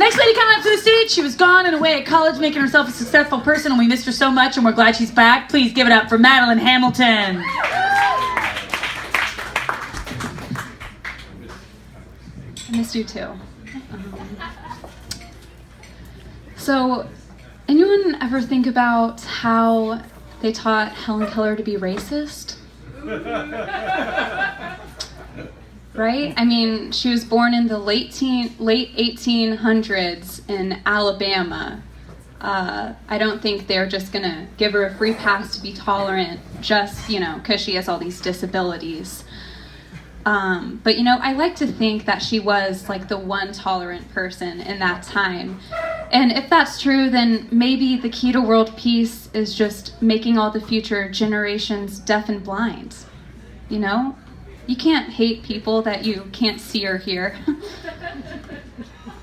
Next lady coming up to the stage. She was gone and away at college, making herself a successful person, and we missed her so much, and we're glad she's back. Please give it up for Madeleine Hamilton. I missed you too. So, anyone ever think about how they taught Helen Keller to be racist? Right? I mean, she was born in the late 1800s in Alabama. I don't think they're just going to give her a free pass to be tolerant just, because she has all these disabilities. But, I like to think that she was like the one tolerant person in that time. And if that's true, then maybe the key to world peace is just making all the future generations deaf and blind. You can't hate people that you can't see or hear.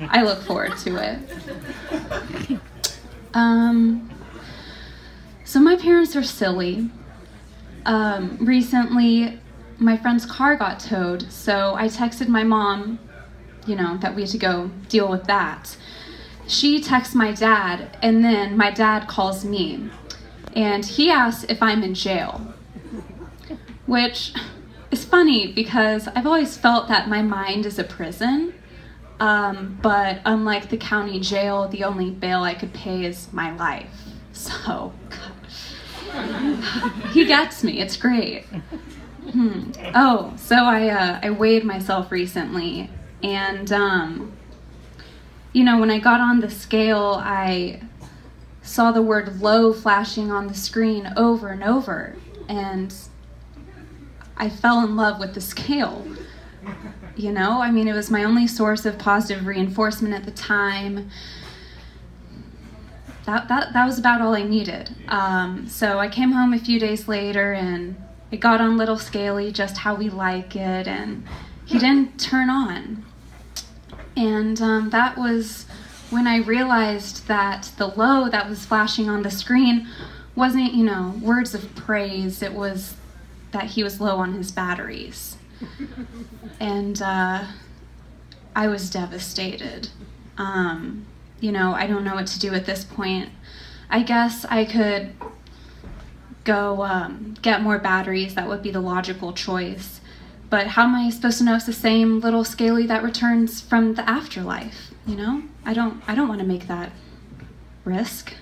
I look forward to it. So my parents are silly. Recently, my friend's car got towed, so I texted my mom, that we had to go deal with that. She texts my dad, and then my dad calls me, and he asks if I'm in jail, which is funny because I've always felt that my mind is a prison, but unlike the county jail, the only bail I could pay is my life. So, he gets me. It's great. Oh, so I weighed myself recently, and when I got on the scale, I saw the word low flashing on the screen over and over, and I fell in love with the scale. It was my only source of positive reinforcement at the time. That was about all I needed. So I came home a few days later, and it got on little Scaly just how we like it, and he didn't turn on. And that was when I realized that the low that was flashing on the screen wasn't, words of praise. It was that he was low on his batteries. And I was devastated. I don't know what to do at this point. I guess I could go get more batteries. That would be the logical choice. But how am I supposed to know it's the same little Scaly that returns from the afterlife? I don't want to make that risk.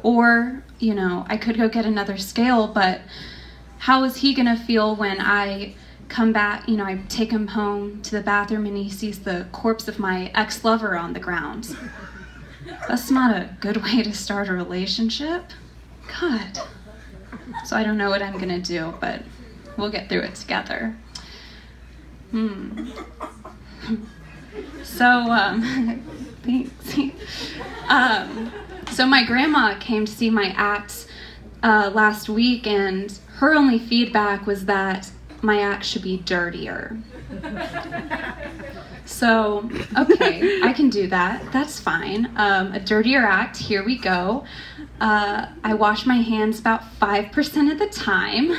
Or I could go get another scale, but how is he gonna feel when I come back? I take him home to the bathroom and he sees the corpse of my ex-lover on the ground. That's not a good way to start a relationship. God. So I don't know what I'm gonna do, but we'll get through it together. So, thanks. So my grandma came to see my act last week, and her only feedback was that my act should be dirtier. So, okay, I can do that. That's fine. A dirtier act, here we go. I wash my hands about 5% of the time.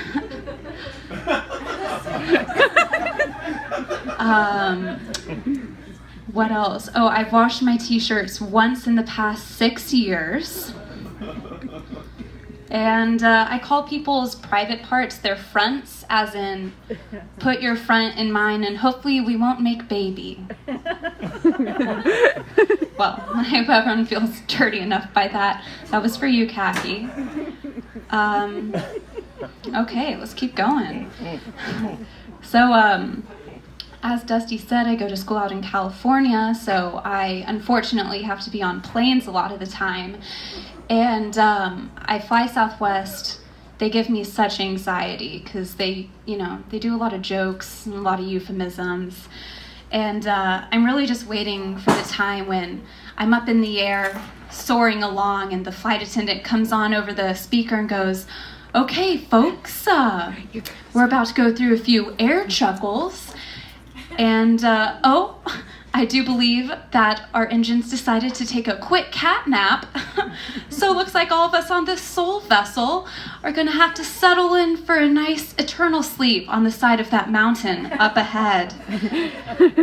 What else? Oh, I've washed my t-shirts once in the past 6 years. And I call people's private parts their fronts, as in, put your front in mine and hopefully we won't make baby. Well, I hope everyone feels dirty enough by that. That was for you, Kathy. Okay, let's keep going. So, as Dusty said, I go to school out in California, so I unfortunately have to be on planes a lot of the time. And I fly Southwest. They give me such anxiety because they do a lot of jokes and a lot of euphemisms. And I'm really just waiting for the time when I'm up in the air, soaring along, and the flight attendant comes on over the speaker and goes, "Okay, folks, we're about to go through a few air chuckles. And, I I do believe that our engines decided to take a quick cat nap. So it looks like all of us on this soul vessel are going to have to settle in for a nice eternal sleep on the side of that mountain up ahead.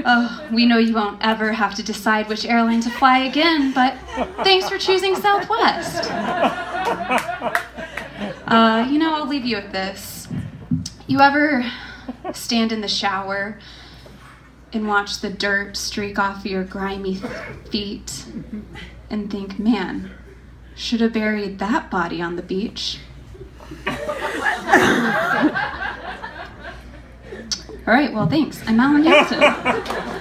Oh, we know you won't ever have to decide which airline to fly again, but thanks for choosing Southwest. I'll leave you with this. You ever stand in the shower and watch the dirt streak off your grimy feet and think, man, should have buried that body on the beach? All right, well, thanks. I'm Madeleine Hamilton.